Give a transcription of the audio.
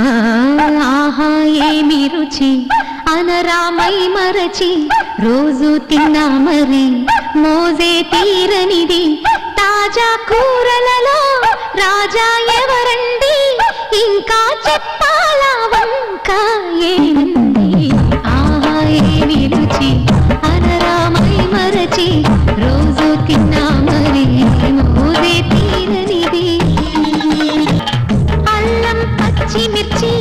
ఆహా ఏమి రుచి అనరామై మరచి రోజు తిన్నా మరి మోజే తీరనిది తాజా కూరలలో రాజా ఎవరండి ఇంకా చెప్పాలా వంక ఏముంది ఆహా ఏమి రుచి అనరామై మరచి రోజు తిన్నా మరి మోజే తీరనిది అల్లం పచ్చిమిర్చి